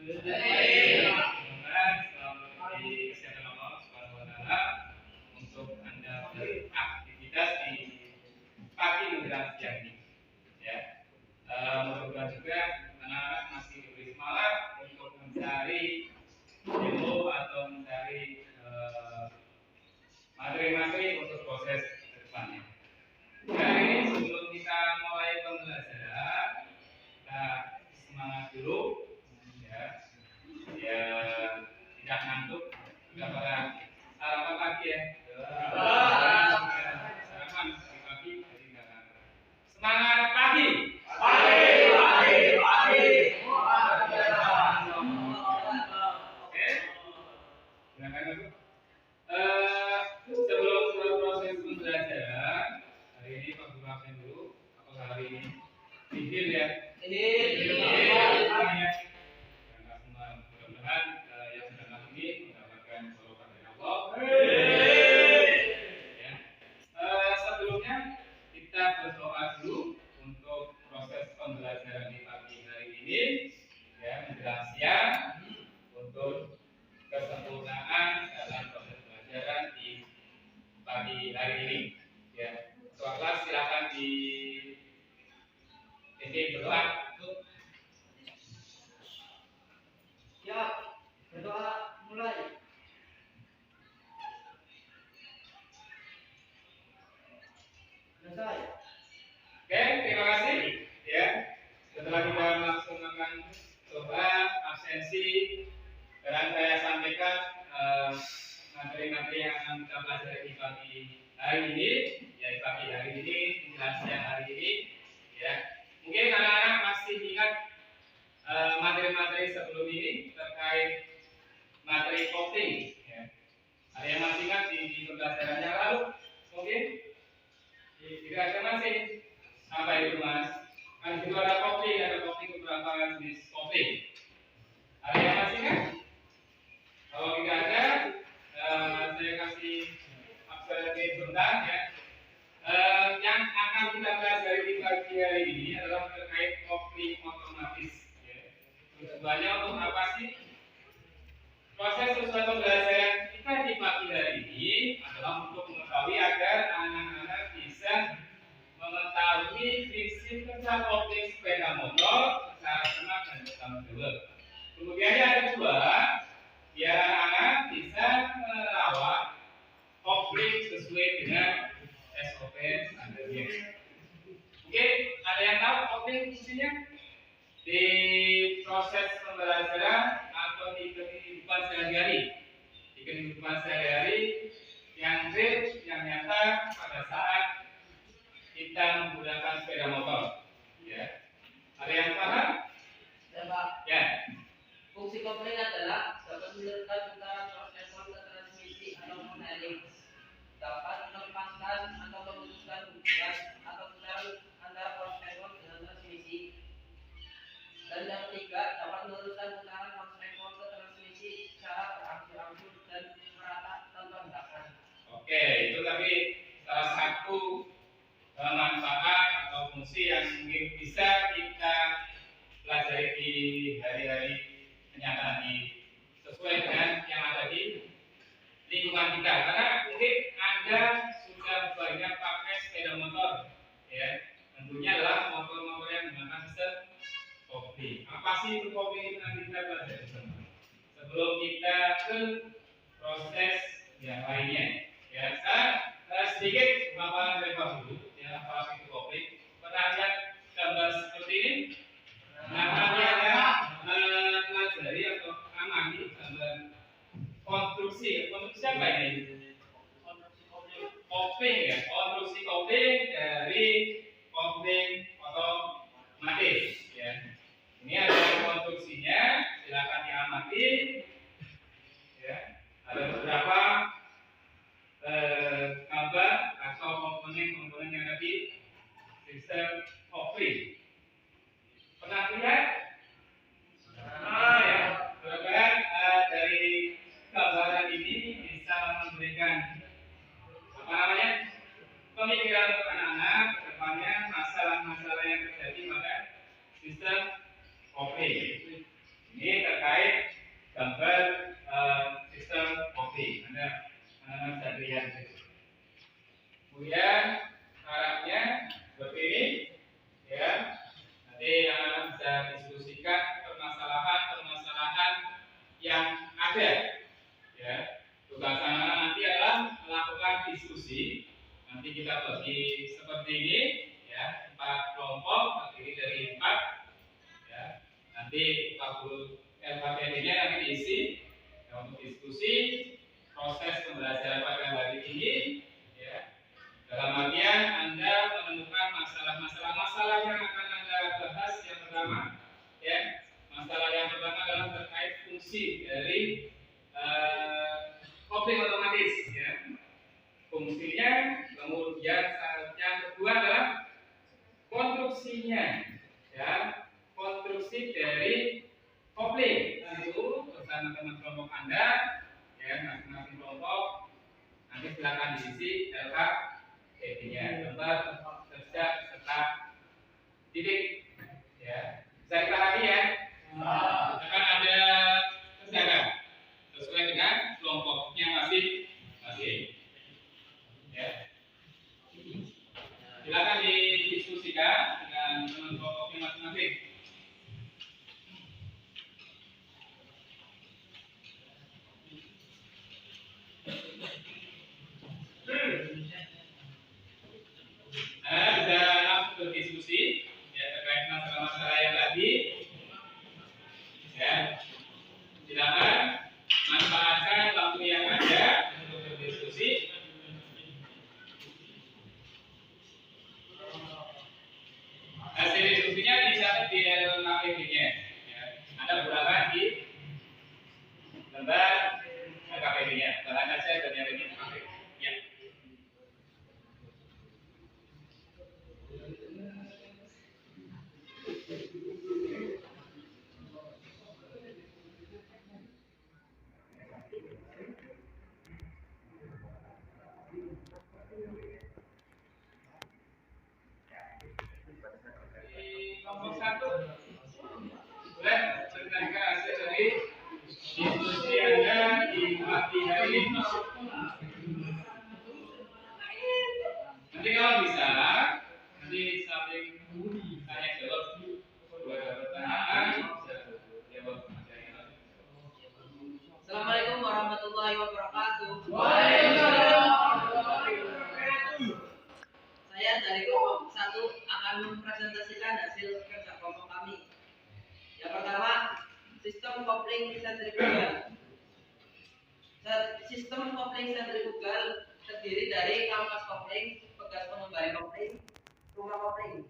Semoga selalu diberi kesehatan Allah Subhanahu wa taala untuk Anda beraktivitas di pagi menjelang siang ini. Ya. Mudah-mudahan juga anak-anak masih diberi semangat untuk mencari ilmu atau mencari materi-materi untuk proses ke depannya. Hari ini sebelum kita mulai pembelajaran, kita semangat dulu, ya tidak ngantuk, tidak pada sarapan pagi ya. Sarapan pagi, jadi tidak ngantuk. Semangat pagi. Sebelum proses pembelajaran, hari ini Pak Guru absen dulu. Apakah hari ini izin ya? Mudah-mudahan yang sedang ini mendapatkan barokah dari Allah. Ya. Sebelumnya kita berdoa dulu untuk proses pembelajaran di pagi hari ini, ya, menjelang siang, untuk kesempurnaan dalam proses pembelajaran di pagi hari ini. Ya, ketua kelas silakan di berdoa. Siap, berdoa mulai. Selesai. Oke, terima kasih. Ya, setelah kita melaksanakan doa absensi, dan saya sampaikan materi-materi yang akan kita pelajari di pagi hari ini, ya di pagi hari ini, menjelang siang hari ini, ya. Mungkin anak-anak masih ingat materi-materi sebelum ini terkait materi coding, ya. Ada yang masih ingat di pembelajaran yang lalu? Mungkin tidak ada masih. Apa itu mas? Kan itu ada coding beberapa jenis coding. Ada yang masih ingat? Kalau tidak ada, saya kasih absen sebentar ya. Yang akan kita pelajari di pagi hari ini adalah terkait coding otomatis. Tujuannya untuk apa sih? Proses sesuai pembelajaran kita di pagi hari ini adalah untuk mengetahui agar anak-anak bisa mengetahui prinsip kerja coding sepeda motor secara cermat dan bertanggung jawab. Kemudian yang kedua, biar anak-anak bisa merawat coding sesuai dengan SOP standarnya. Oke, ada yang tahu coding fungsinya? Di proses pembelajaran atau di kehidupan sehari-hari yang real, yang nyata pada saat kita menggunakan sepeda motor, ya. Ada yang paham? Ya, Pak. Ya. Fungsi kopling adalah dapat menentukan putaran prosesor ke transmisi atau monering, dapat melepaskan atau memutuskan hubungan atau putaran antara prosesor dengan transmisi. Dan yang ketiga, dapat meluruskan putaran prosesor ke transmisi secara berangsur-angsur dan merata tanpa gerakan. Oke, itu tadi salah satu manfaat atau fungsi yang mungkin bisa kita pelajari di hari-hari kenyataan sesuai dengan yang ada di lingkungan kita. Karena mungkin Anda sudah banyak pakai sepeda motor, ya. Tentunya adalah motor-motor yang menggunakan sistem kopling. Apa sih itu kopling itu nanti kita pelajari bersama. Sebelum kita ke proses yang lainnya, ya. Saya sedikit paparan dari Pak Guru, ya, apa sih itu kopling. Pernah lihat gambar seperti ini? Namanya ada pelajari atau amati gambar konstruksi apa ini? Kopling ya, konstruksi kopling dari kopling otomatis, ya. Ini ada konstruksinya, silakan diamati, ya. Ada beberapa gambar atau komponen-komponen yang ada di sistem kopling. Pernah lihat? Ya, mudah-mudahan dari gambaran ini bisa memberikan pemikiran untuk anak-anak ke depannya masalah-masalah yang terjadi pada sistem kopling. Ini terkait gambar sistem kopling. Anda bisa lihat di situ. Kemudian syaratnya seperti ini, ya. Nanti anak bisa diskusikan permasalahan-permasalahan yang ada, ya. Tugas anak nanti adalah melakukan diskusi. Nanti kita bagi seperti ini, ya, 4 kelompok terdiri dari 4, ya. Nanti 40 LKPD-nya nanti diisi, ya, untuk diskusi proses pembelajaran pada hari ini, ya. Dalam artian Anda menemukan masalah yang akan Anda bahas. Yang pertama, ya, masalah yang pertama adalah terkait fungsi dari kopling otomatis, ya. Fungsinya, kemudian yang kedua adalah konstruksinya, ya, konstruksi dari kopling. Itu bersama teman kelompok Anda, ya, masing-masing kelompok nanti silakan diisi LKPD-nya, gambar kerja serta titik, ya. Bisa kita lagi, ya. Akan ada kerjakan sesuai dengan kelompoknya masing-masing, ya. Silakan didiskusikan dengan teman kelompoknya masing-masing. Bisa langsung berdiskusi, ya, terkait masalah-masalah yang tadi, ya. Silakan manfaatkan waktu yang ada untuk berdiskusi. Hasil diskusinya dicatat di LKPD-nya, ya. Ada beberapa di lembar LKPD-nya. Bahan saja dan yang ini, ya. Kelompok 1 boleh ceritakan hasil dari diskusi Anda di pagi hari ini. Nanti kalau bisa, nanti saling tanya jawab, kalau ada pertanyaan bisa jawab materi. Assalamualaikum warahmatullahi wabarakatuh. Saya dari kelompok 1 akan mempresentasikan hasil kerja kelompok kami. Yang pertama, sistem kopling sentrifugal. Sistem kopling sentrifugal terdiri dari kampas kopling, bekas pengembali kopling, rumah kopling.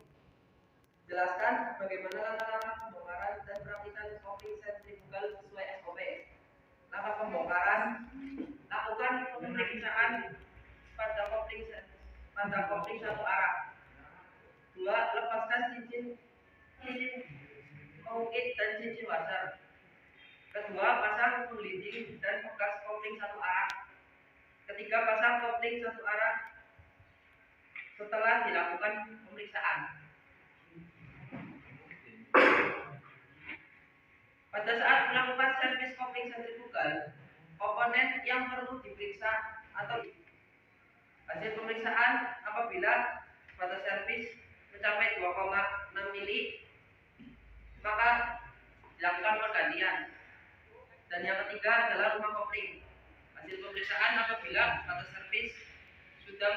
Jelaskan bagaimana langkah-langkah pembongkaran dan perakitan kopling sentrifugal sesuai SOP. Langkah pembongkaran: lakukan pemeriksaan pada kopling satu arah. 2. Lepaskan cincin pengukit dan cincin washer. Kedua, pasang penglinding dan bekas kopling satu arah. Ketiga, pasang kopling satu arah setelah dilakukan pemeriksaan. Pada saat melakukan servis kopling sentrifugal, komponen yang perlu diperiksa atau hasil pemeriksaan apabila batas servis mencapai 2,6 mili, maka dilakukan pergantian. Dan yang ketiga adalah rumah kopling. Hasil pemeriksaan apabila batas servis sudah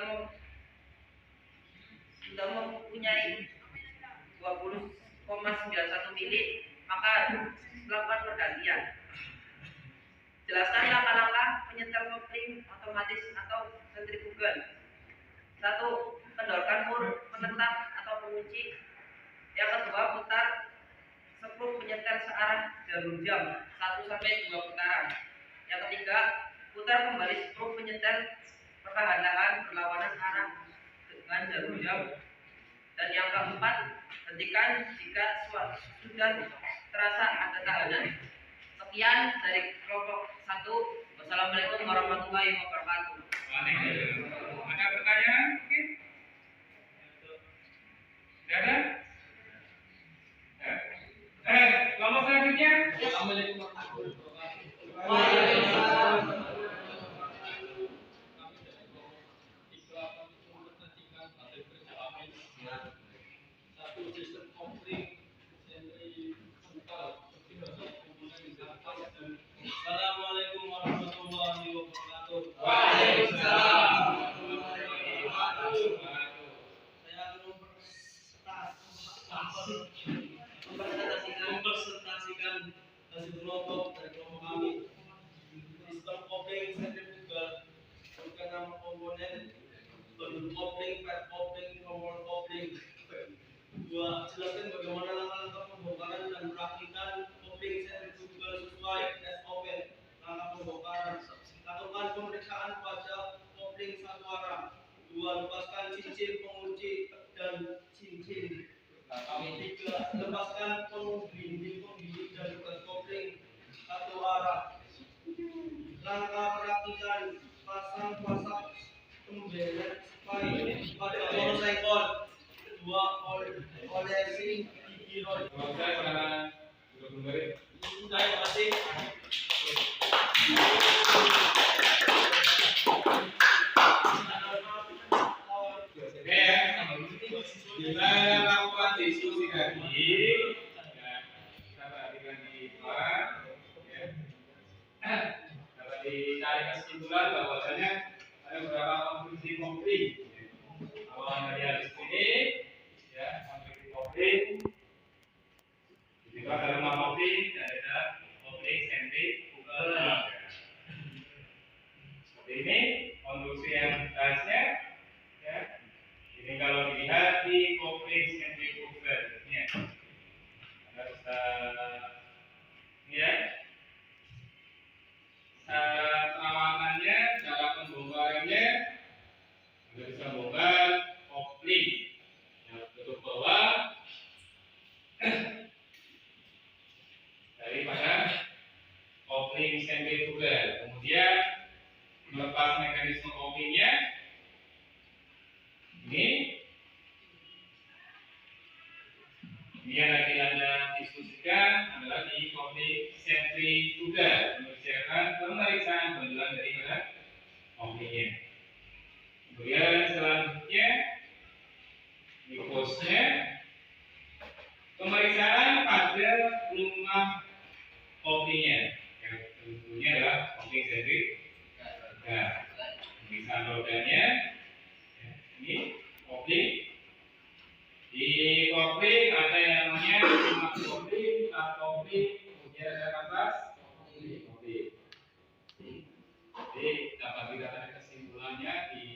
mempunyai 20,91 mili, maka dilakukan pergantian. Jelaskan langkah-langkah penyetel kopling otomatis atau sentrifugal. 1. Kendorkan mur penetap atau pengunci. Yang kedua, putar skru penyetel searah jarum jam 1-2 putaran. Yang ketiga, putar kembali skru penyetel perlahan-lahan berlawanan arah dengan jarum jam. Dan yang keempat, hentikan jika sudah terasa ada tahanan. Sekian dari kelompok 1. Wassalamualaikum warahmatullahi wabarakatuh. Waalaikumsalam. Ada pertanyaan mungkin? Tidak ada? Kelompok selanjutnya Assalamualaikum warahmatullahi wabarakatuh. Waalaikumsalam. Kami dari Iqra untuk memperhatikan materi kerja kami. Satu sistem konflik sentri fugal komponen zakat dan Assalamualaikum warahmatullahi wabarakatuh. Waalaikumsalam. Saya akan Mempresentasikan mempresentasikan hasil kelompok dari kelompok kami. Sistem kopling sentrifugal bukan nama komponen bentuk kopling, pet kopling, nomor kopling. Dua, jelaskan bagaimana langkah-langkah pembongkaran dan perakitan kopling sentrifugal sesuai SOP. Langkah pembongkaran: lakukan pemeriksaan pada kopling satu arah. Dua, lepaskan cincin pengunci dan cincin. Tiga, lepaskan penggiling dari bekas kopling satu arah. Langkah perakitan: pasang pembelet pipe pada motorcycle. Dua, olesi gigi rod. Kalau saya sekarang duduk kembali. Terima kasih. Oke ya, kita lakukan diskusi tadi. Ya, kita perhatikan di luar. Ya. Dapat dicari kesimpulan bahwasanya ada beberapa konflik. Awalan dari hadis ini, ya, konflik. Itu ada rumah konflik dan ada konflik sentrifugal. Seperti ini konstruksi yang dasarnya, ya. Ini kalau dilihat di konflik sentrifugal, ya. Harus ya. Perawatannya, cara pembongkarannya, kita bisa bongkar kopling yang tutup bawah daripada kopling sentrifugal. Kemudian melepas mekanisme koplingnya. Ini yang lagi Anda diskusikan adalah di kopling sentrifugal, mengerjakan pemeriksaan benturan daripada koplingnya. Kemudian selanjutnya di posnya pemeriksaan pada rumah koplingnya, yang tentunya adalah kopling sentrifugal. Pemeriksaan rodanya, ya, ini kopling. Di kopling ada yang namanya rumah kopling, tab kopling, kemudian ada kanvas kopling. Jadi dapat dikatakan kesimpulannya di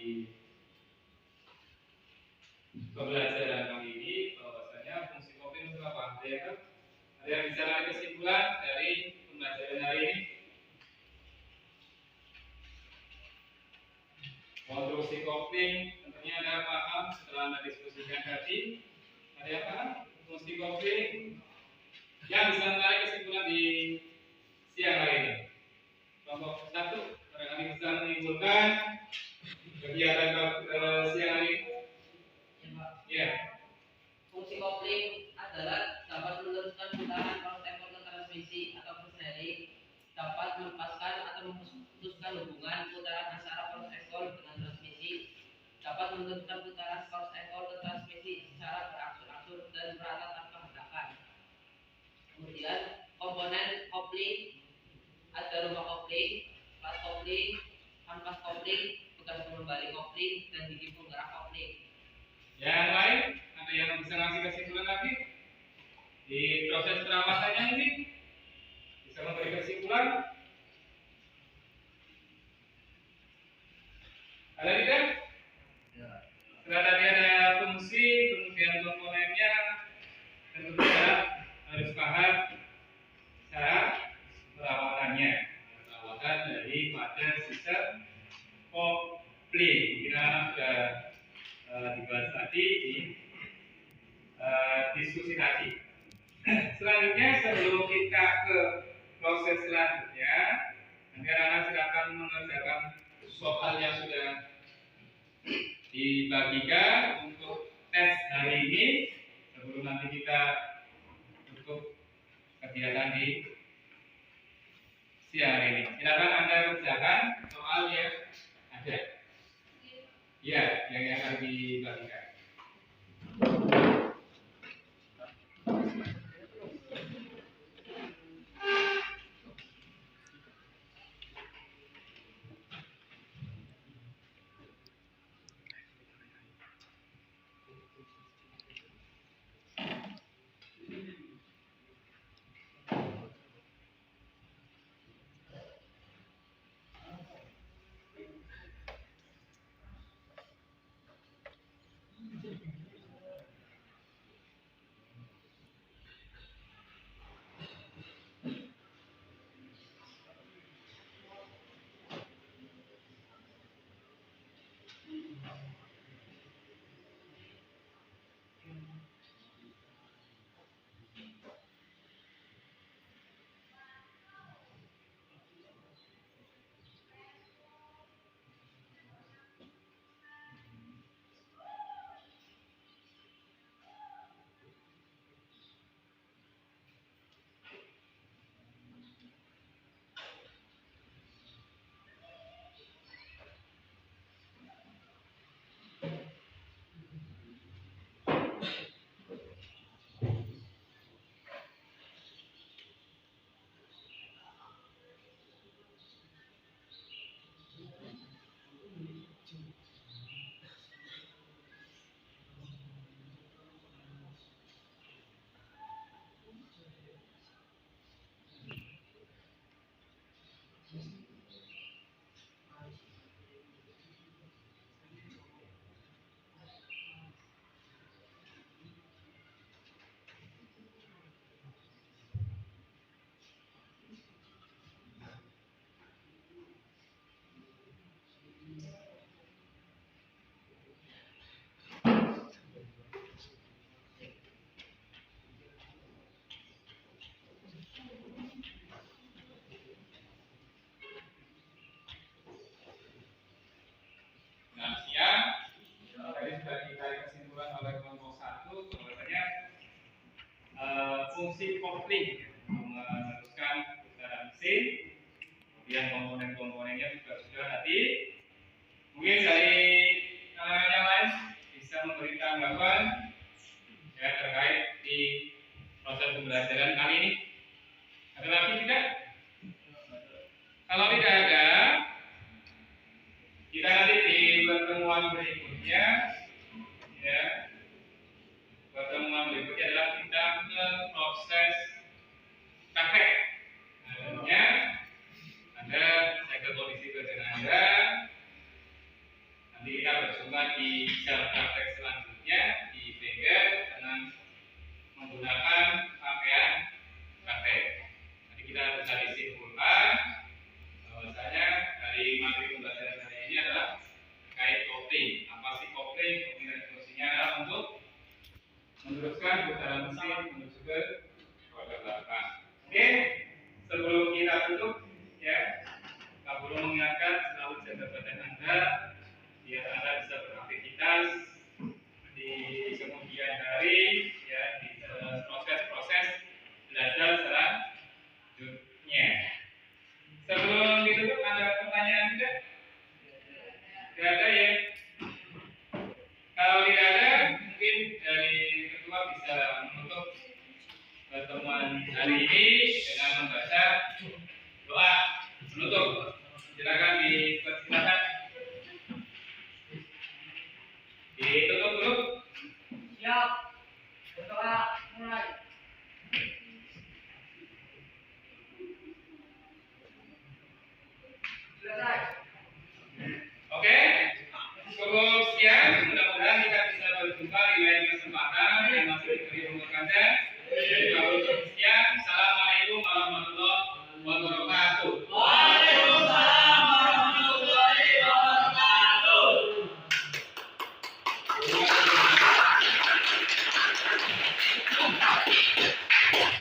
pembelajaran kali ini bahwasanya fungsi kopling itu apa? Ada yang bisa ada kesimpulan dari pembelajaran hari ini? Konstruksi kopling tentunya Anda paham setelah Anda diskusikan tadi. Ada yang paham fungsi kopling? Yang bisa menarik kesimpulan di siang hari ini. Kelompok satu barangkali bisa menimbulkan kegiatan siang hari ini. Ya. fungsi kopling adalah dapat meneruskan putaran power temper ke transmisi atau persneling, dapat melepaskan atau memutuskan hubungan putaran antara power ekor dengan transmisi, dapat meneruskan putaran power ekor ke transmisi secara berangsur-angsur dan merata tanpa hentakan. Kemudian komponen kopling ada rumah kopling, plat kopling, kanvas kopling, bekas pengembali kopling, dan gigi penggerak kopling. Yang lain ada yang bisa ngasih kesimpulan lagi di proses perawatannya ini? Bisa memberi kesimpulan? Ada tidak? Setelah tadi ada fungsi, kemudian komponennya, tentunya harus paham cara perawatannya. Perawatan daripada sistem kopling. Kita sudah dibahas tadi di diskusi tadi. Selanjutnya sebelum kita ke proses selanjutnya, nanti anak-anak silakan mengerjakan soal yang sudah dibagikan untuk tes hari ini sebelum nanti kita tutup kegiatan di siang hari ini. Silakan Anda kerjakan soal yang ada. Ya, yang akan dibagikan. Nah, siang tadi sudah ditarik kesimpulan oleh kelompok 1 bahwasanya fungsi kopling meneruskan putaran mesin, kemudian komponen-komponennya juga sudah tadi. Mungkin dari kalangan yang lain bisa memberi tanggapan ya terkait di proses pembelajaran kali ini. Ada lagi tidak? Kalau tidak ada, kita nanti di pertemuan berikutnya, ya, pertemuan berikutnya adalah kita ke proses praktek. Tentunya Anda jaga kondisi badan Anda. Nanti kita berjumpa di jam praktek selanjutnya di bengkel dengan menggunakan pakaian praktek. Nanti kita bisa disimpulkan bahwasanya dari materi pembelajaran hari ini adalah terkait kopling. Apa sih kopling? Kopling dan fungsinya adalah untuk meneruskan putaran mesin menuju ke roda belakang. Oke, sebelum kita tutup, ya, Pak Guru mengingatkan selalu jaga badan Anda biar Anda bisa beraktivitas di kemudian hari, ya, di proses-proses belajar selanjutnya. Sebelum ditutup, ada pertanyaan tidak? Tidak ada ya? Kalau tidak ada, mungkin dari ketua bisa menutup pertemuan hari ini dengan membaca doa penutup. Silakan dipersilakan.